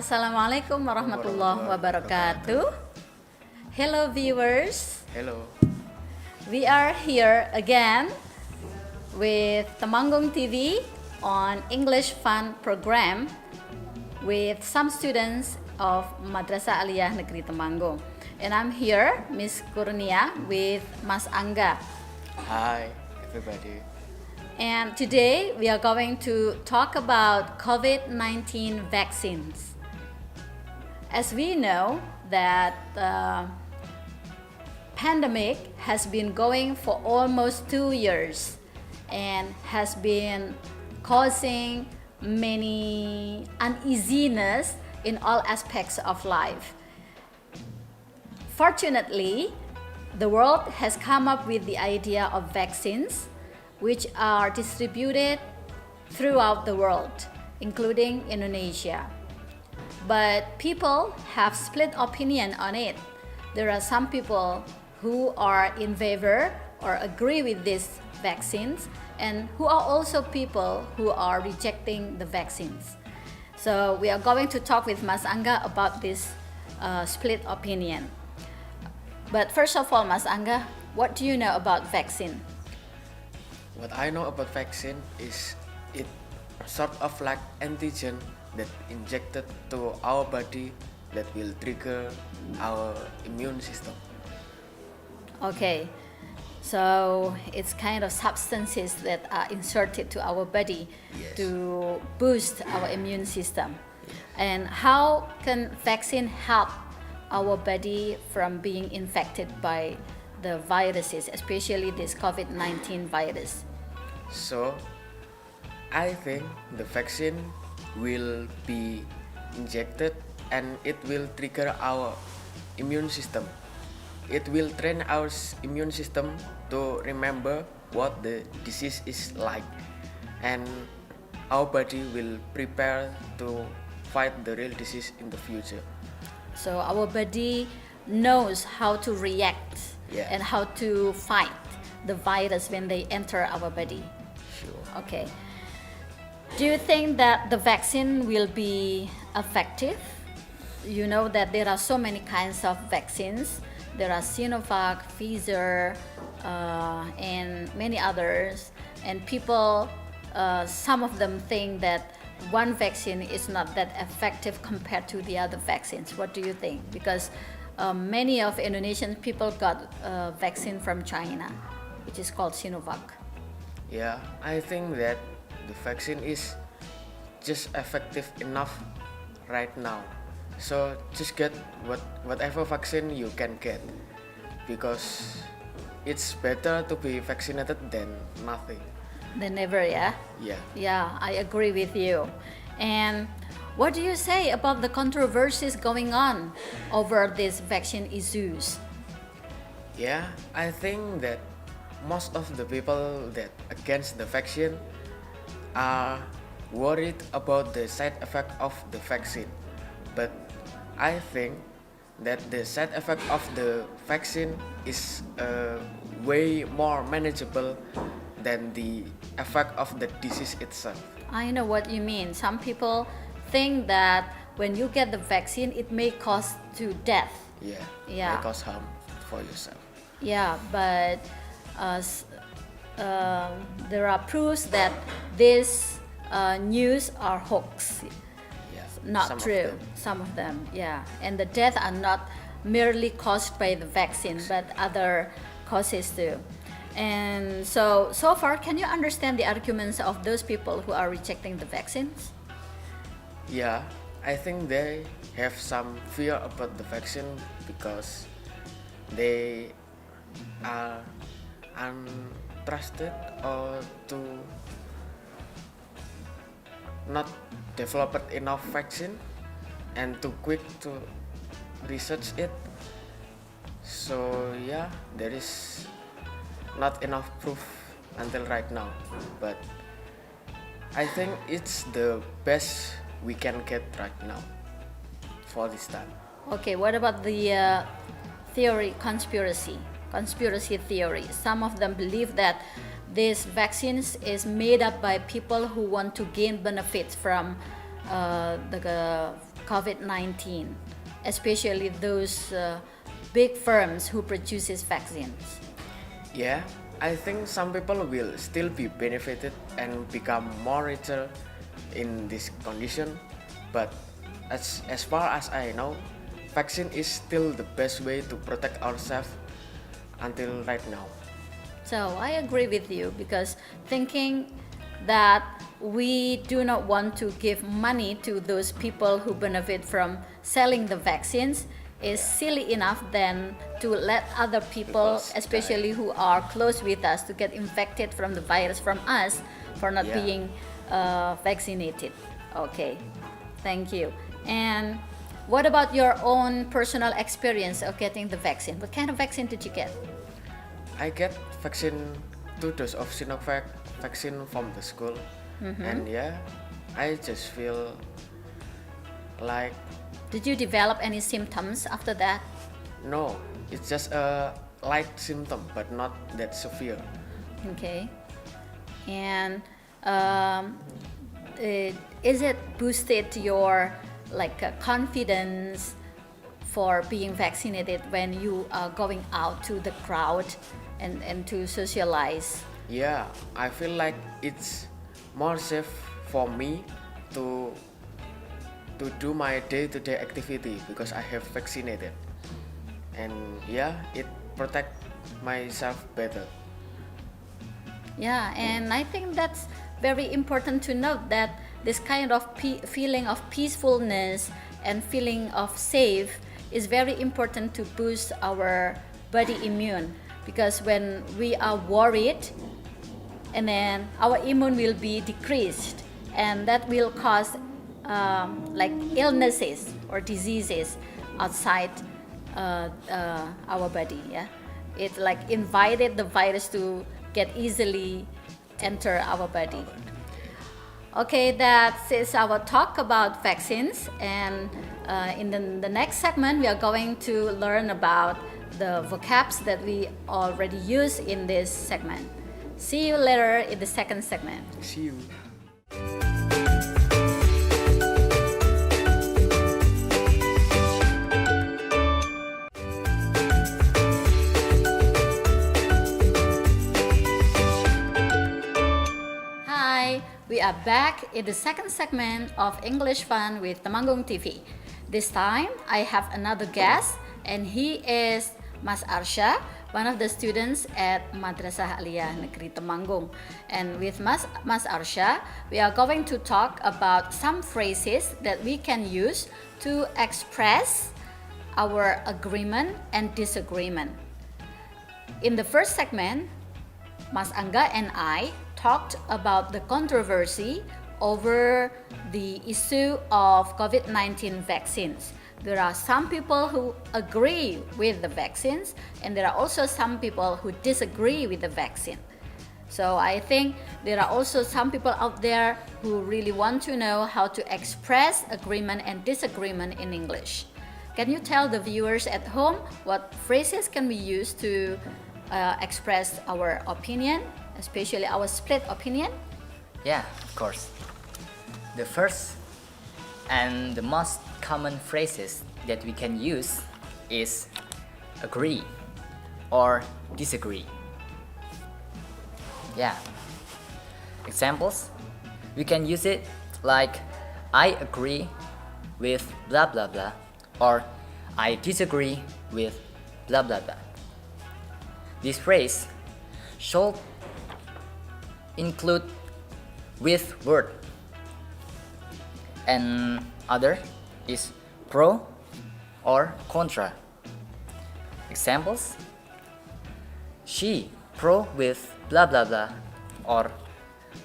Assalamualaikum warahmatullahi wabarakatuh. Hello viewers. Hello. We are here again with Temanggung TV on English Fun program with some students of Madrasah Aliyah Negeri Temanggung. And I'm here, Miss Kurnia, with Mas Angga. Hi, everybody. And today we are going to talk about COVID-19 vaccines. As we know that the pandemic has been going for almost 2 years and has been causing many uneasiness in all aspects of life. Fortunately, the world has come up with the idea of vaccines which are distributed throughout the world, including Indonesia. But people have split opinion on it. There are some people who are in favor or agree with these vaccines, and who are also people who are rejecting the vaccines. So we are going to talk with Mas Angga about this split opinion. But first of all, Mas Angga, what do you know about vaccine? What I know about vaccine is it sort of like antigen that injected to our body that will trigger our immune system. Okay, so it's kind of substances that are inserted to our body. Yes. To boost our immune system. And how can vaccine help our body from being infected by the viruses, especially this COVID-19 virus? So, I think the vaccine will be injected and it will trigger our immune system. It will train our immune system to remember what the disease is like, and our body will prepare to fight the real disease in the future. So our body knows how to react. Yeah. And how to fight the virus when they enter our body. Sure. Okay. Do you think that the vaccine will be effective? You know that there are so many kinds of vaccines. There are Sinovac, Pfizer, and many others. And people, some of them think that one vaccine is not that effective compared to the other vaccines. What do you think? Because many of Indonesian people got a vaccine from China, which is called Sinovac. Yeah, I think that the vaccine is just effective enough right now. So just get whatever vaccine you can get, because it's better to be vaccinated than nothing. Than never, yeah? Yeah. Yeah, I agree with you. And what do you say about the controversies going on over these vaccine issues? Yeah, I think that most of the people that against the vaccine are worried about the side effect of the vaccine. But I think that the side effect of the vaccine is way more manageable than the effect of the disease itself. I know what you mean. Some people think that when you get the vaccine, it may cause to death. Yeah. Yeah. May cause harm for yourself. Yeah, but there are proofs that these news are hoax, Yeah. not some true. Of them. Some of them, yeah. And the death are not merely caused by the vaccine, but other causes too. And so far, can you understand the arguments of those people who are rejecting the vaccines? Yeah, I think they have some fear about the vaccine because they are untrusted or to not developed enough vaccine and too quick to research it. So yeah, there is not enough proof until right now, but I think it's the best we can get right now for this time. Okay, what about the conspiracy theory? Some of them believe that this vaccines is made up by people who want to gain benefits from the COVID-19, especially those big firms who produces vaccines? Yeah, I think some people will still be benefited and become more richer in this condition, but as far as I know, vaccine is still the best way to protect ourselves until right now. So I agree with you, because thinking that we do not want to give money to those people who benefit from selling the vaccines is silly enough than to let other people, especially who are close with us, to get infected from the virus from us for not being vaccinated. Okay, thank you. And what about your own personal experience of getting the vaccine? What kind of vaccine did you get? I get vaccine 2 doses of Sinovac vaccine from the school, and I just feel like Did you develop any symptoms after that? no, it's just a light symptom, but not that severe. Okay. And is it boosted your confidence for being vaccinated when you are going out to the crowd and to socialize? Yeah, I feel like it's more safe for me to do my day-to-day activity because I have vaccinated, and it protect myself better. Yeah, and I think that's very important to note, that this kind of feeling of peacefulness and feeling of safe is very important to boost our body immune, because when we are worried, and then our immune will be decreased, and that will cause illnesses or diseases outside our body. It invited the virus to get easily enter our body. Okay, that is our talk about vaccines, and in the next segment we are going to learn about the vocabs that we already use in this segment. See you later in the second segment. See you. We are back in the second segment of English Fun with Temanggung TV. This time I have another guest, and he is Mas Arsha, one of the students at Madrasah Aliyah Negeri Temanggung. And with Mas Arsha, we are going to talk about some phrases that we can use to express our agreement and disagreement. In the first segment, Mas Angga and I talked about the controversy over the issue of COVID-19 vaccines. There are some people who agree with the vaccines, and there are also some people who disagree with the vaccine. So I think there are also some people out there who really want to know how to express agreement and disagreement in English. Can you tell the viewers at home what phrases can we use to express our opinion, especially our split opinion? Yeah, of course. The first and the most common phrases that we can use is agree or disagree. Yeah. Examples, we can use it like I agree with blah blah blah, or I disagree with blah blah blah. This phrase should include with word, and other is pro or contra. Examples, she pro with blah blah blah, or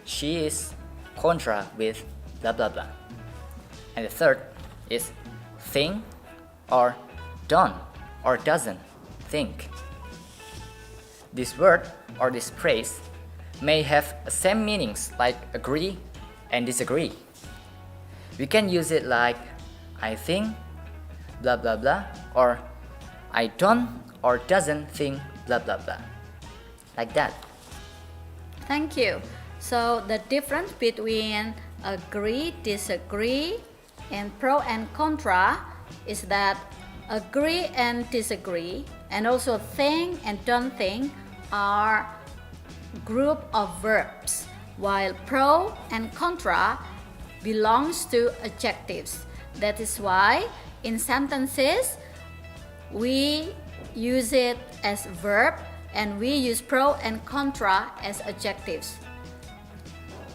she is contra with blah blah blah. And the third is think or don't or doesn't think. This word or this phrase may have same meanings like agree and disagree. We can use it like I think blah blah blah, or I don't or doesn't think blah blah blah. Like that. Thank you. So the difference between agree, disagree, And pro and contra is that agree and disagree, and also think and don't think are group of verbs, while pro and contra belongs to adjectives. That is why in sentences we use it as verb and we use pro and contra as adjectives.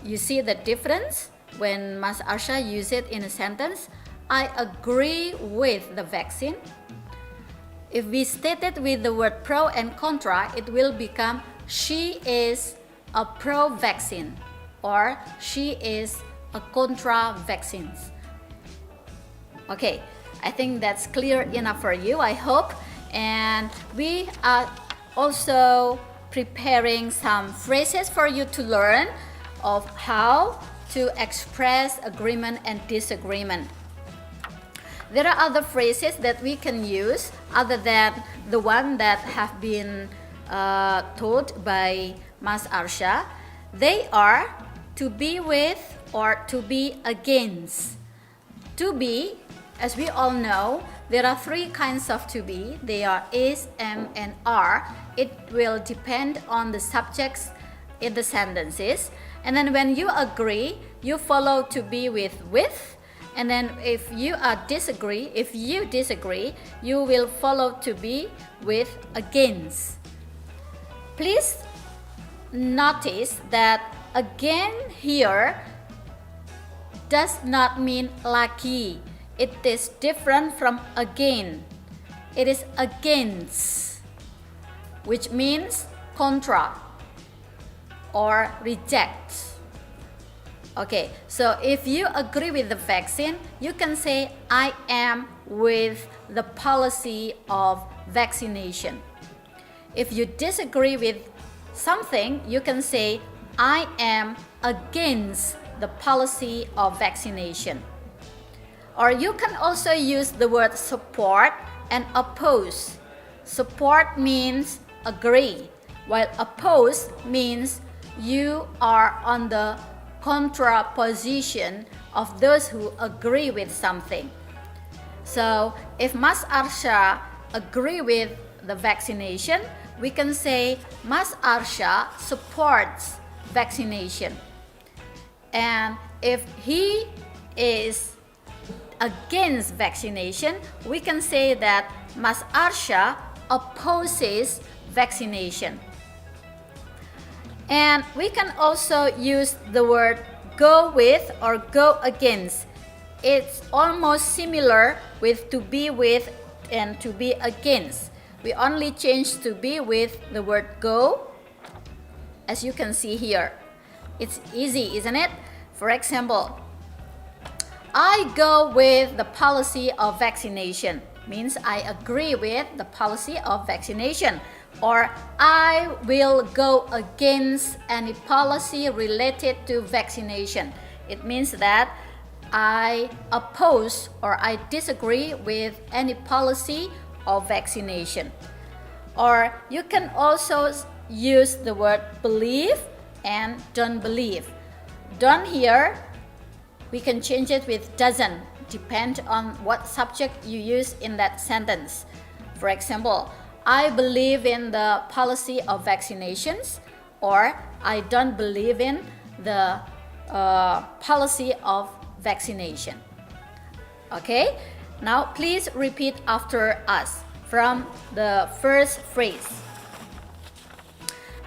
You see the difference when Mas Arsha use it in a sentence. I agree with the vaccine. If we state it with the word pro and contra, it will become she is a pro-vaccine or she is a contra-vaccine. Okay, I think that's clear enough for you, I hope. And we are also preparing some phrases for you to learn of how to express agreement and disagreement. There are other phrases that we can use other than the one that have been taught by Mas Arsha. They are to be with or to be against. To be, as we all know, there are three kinds of to be. They are is, am, and are. It will depend on the subjects in the sentences. And then when you agree, you follow to be with. And then if you disagree, you will follow to be with against. Please notice that again here does not mean lagi. It is different from again. It is against, which means contra or reject. Okay, so if you agree with the vaccine, you can say I am with the policy of vaccination. If you disagree with something, you can say I am against the policy of vaccination. Or you can also use the word support and oppose. Support means agree, while oppose means you are on the contraposition of those who agree with something. So if Mas Arsha agree with the vaccination, we can say Mas Arsha supports vaccination. And if he is against vaccination, we can say that Mas Arsha opposes vaccination. And we can also use the word go with or go against. It's almost similar with to be with and to be against. We only change to be with the word go, as you can see here. It's easy, isn't it? For example, I go with the policy of vaccination. Means I agree with the policy of vaccination. Or I will go against any policy related to vaccination. It means that I oppose or I disagree with any policy of vaccination. Or you can also use the word believe and don't believe. Don't here, we can change it with doesn't, depend on what subject you use in that sentence. For example, I believe in the policy of vaccinations, or I don't believe in the policy of vaccination. Okay, now please repeat after us from the first phrase.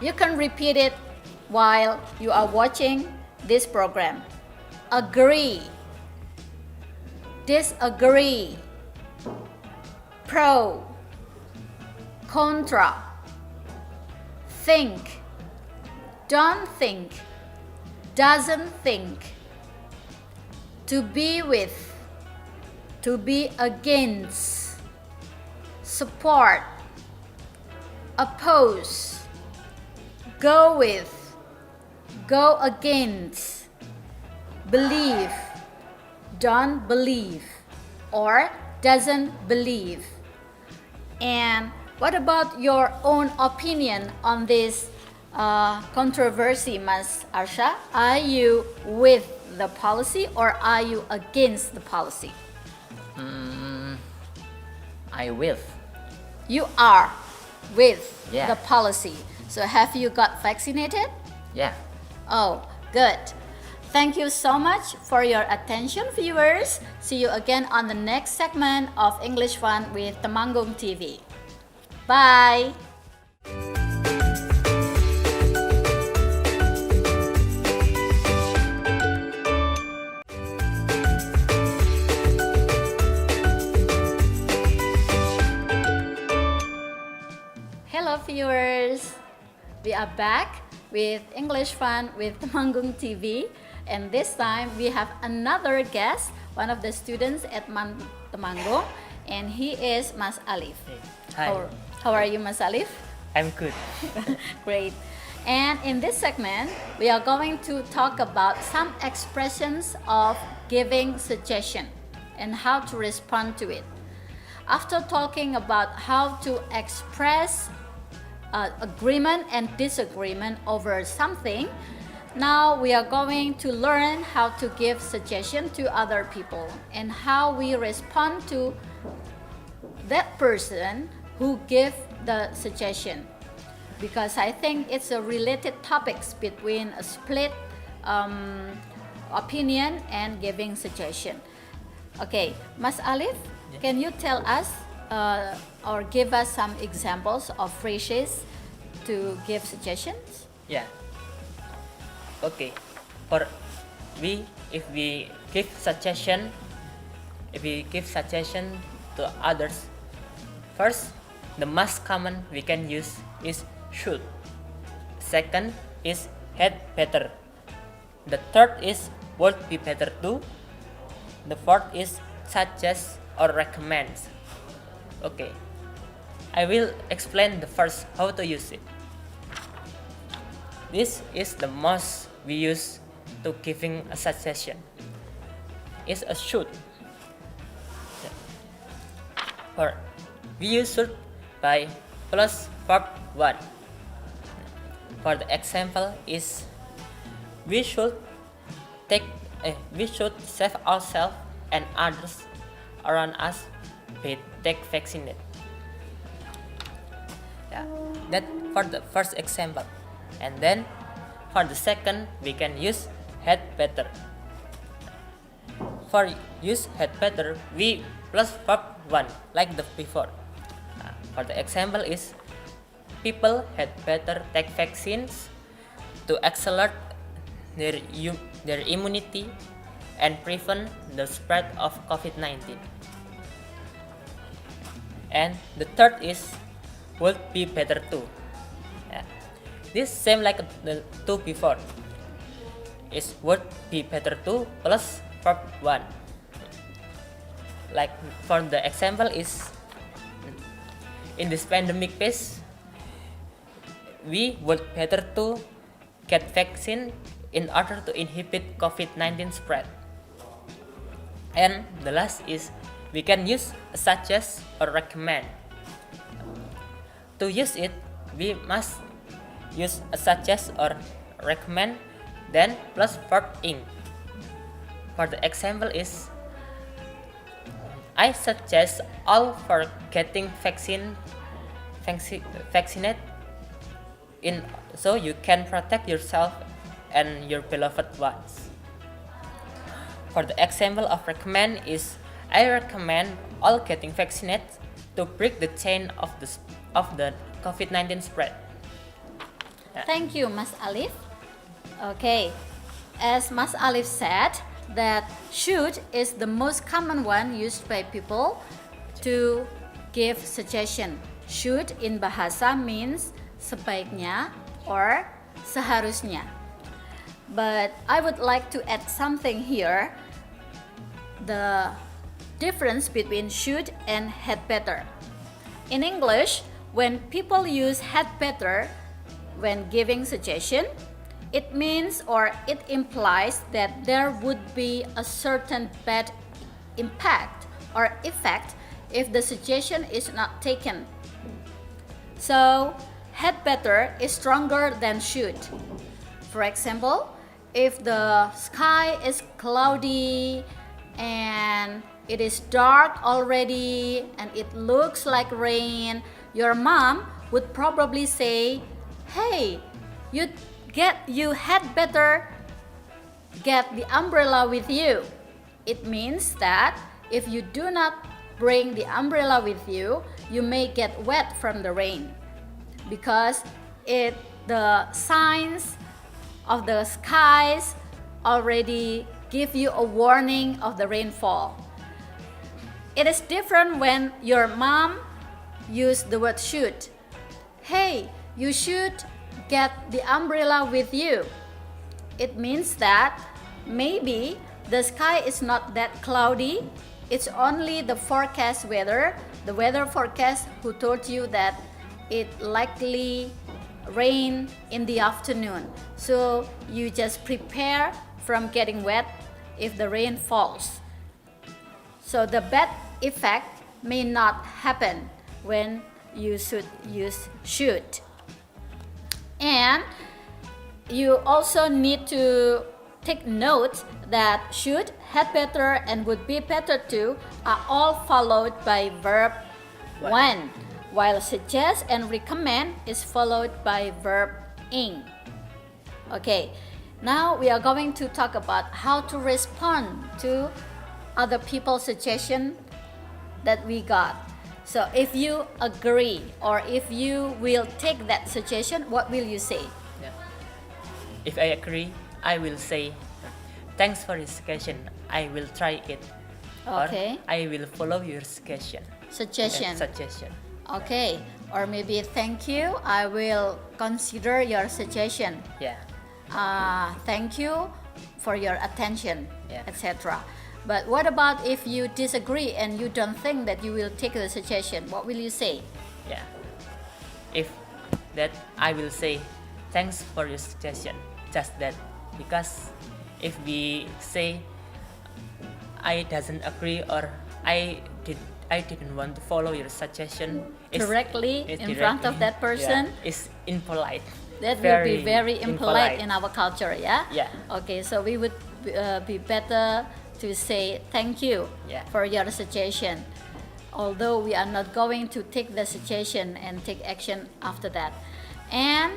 You can repeat it while you are watching this program. Agree, disagree, pro, contra, think, don't think, doesn't think, to be with, to be against, support, oppose, go with, go against, believe, don't believe, or doesn't believe. And what about your own opinion on this controversy, Mas Arsha? Are you with the policy or are you against the policy? I will. You are with Yeah. the policy. So have you got vaccinated? Yeah. Oh, good. Thank you so much for your attention, viewers. See you again on the next segment of English Fun with Temanggung TV. Bye. Hello, viewers. We are back with English Fun with Temanggung TV, and this time we have another guest, one of the students at Temanggung, and he is Mas Alif. Hi. How are you, Mas Alif? I'm good. Great. And in this segment, we are going to talk about some expressions of giving suggestion and how to respond to it. After talking about how to express agreement and disagreement over something, now we are going to learn how to give suggestion to other people and how we respond to that person who give the suggestion, because I think it's a related topics between a split opinion and giving suggestion. Okay, Mas Alif, can you tell us or give us some examples of phrases to give suggestions? Yeah. Okay. If we give suggestion to others, first, the most common we can use is should. Second is had better. The third is would be better too. The fourth is suggest or recommends. Okay, I will explain the first how to use it. This is the most we use to giving a suggestion. It's a should. Or we use should by plus verb 1. For the example is we should save ourselves and others around us by take vaccinated. Yeah, that for the first example. And then for the second we can use had better. For use had better we plus verb 1 like the before. For the example is people had better take vaccines to accelerate their immunity and prevent the spread of COVID-19. And the third is would be better too. Yeah. This same like the two before. Is would be better too plus verb 1. Like for the example is in this pandemic phase, we would better to get vaccine in order to inhibit COVID-19 spread. And the last is we can use suggest or recommend. To use it, we must use suggest or recommend, then plus verb ing. For the example is I suggest all for getting vaccinated in so you can protect yourself and your beloved ones. For the example of recommend is I recommend all getting vaccinated to break the chain of the COVID-19 spread. Thank you, Mas Alif. Okay, as Mas Alif said, that should is the most common one used by people to give suggestion. Should in bahasa means sebaiknya or seharusnya. But I would like to add something here. The difference between should and had better. In English, when people use had better when giving suggestion, it means or it implies that there would be a certain bad impact or effect if the suggestion is not taken. So, had better is stronger than should. For example, if the sky is cloudy and it is dark already and it looks like rain, your mom would probably say, hey, you had better get the umbrella with you. It means that if you do not bring the umbrella with you, you may get wet from the rain, because the signs of the skies already give you a warning of the rainfall. It is different when your mom used the word should. Hey, you should get the umbrella with you. It means that maybe the sky is not that cloudy. It's only the forecast weather, the weather forecast who told you that it likely rain in the afternoon. So you just prepare from getting wet if the rain falls. So the bad effect may not happen when you should use should. And you also need to take note that should, had better, and would be better too are all followed by verb when, while suggest and recommend is followed by verb ing. Okay, now we are going to talk about how to respond to other people's suggestion that we got. So if you agree or if you will take that suggestion, what will you say? Yeah. If I agree, I will say, thanks for your suggestion. I will try it. Okay. Or I will follow your suggestion. Suggestion. Suggestion. Okay. Or maybe thank you. I will consider your suggestion. Yeah. Thank you for your attention, Yeah. etc. But what about if you disagree and you don't think that you will take the suggestion? What will you say? Yeah. If that, I will say, thanks for your suggestion. Just that, because if we say I doesn't agree or I didn't want to follow your suggestion Directly in front of that person, yeah, is impolite. that will be very impolite in our culture, yeah? Yeah. Okay, so we would be better to say thank you Yeah. for your suggestion, although we are not going to take the suggestion and take action after that. And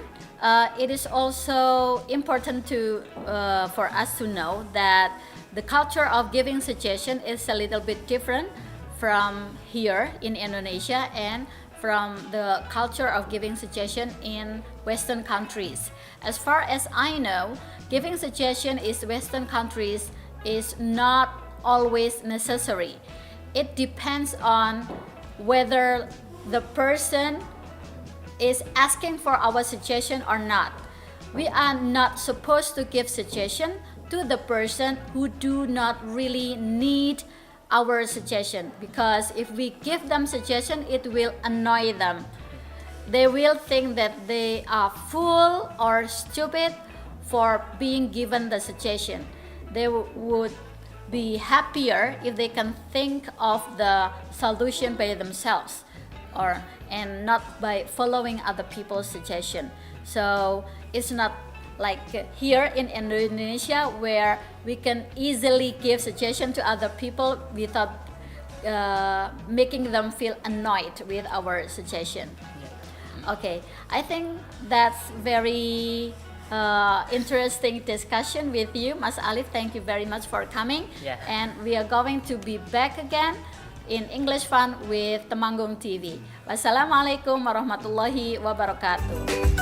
it is also important for us to know that the culture of giving suggestion is a little bit different from here in Indonesia and from the culture of giving suggestion in Western countries. As far as I know, giving suggestion in Western countries is not always necessary. It depends on whether the person is asking for our suggestion or not. We are not supposed to give suggestion to the person who do not really need our suggestion, because if we give them suggestion, it will annoy them. They will think that they are fool or stupid for being given the suggestion. They would be happier if they can think of the solution by themselves and not by following other people's suggestion. So it's not like here in Indonesia where we can easily give suggestion to other people without making them feel annoyed with our suggestion. Okay, I think that's very interesting discussion with you, Mas Alif. Thank you very much for coming. Yeah. And we are going to be back again in English Fun with Temanggung TV. Wassalamualaikum warahmatullahi wabarakatuh.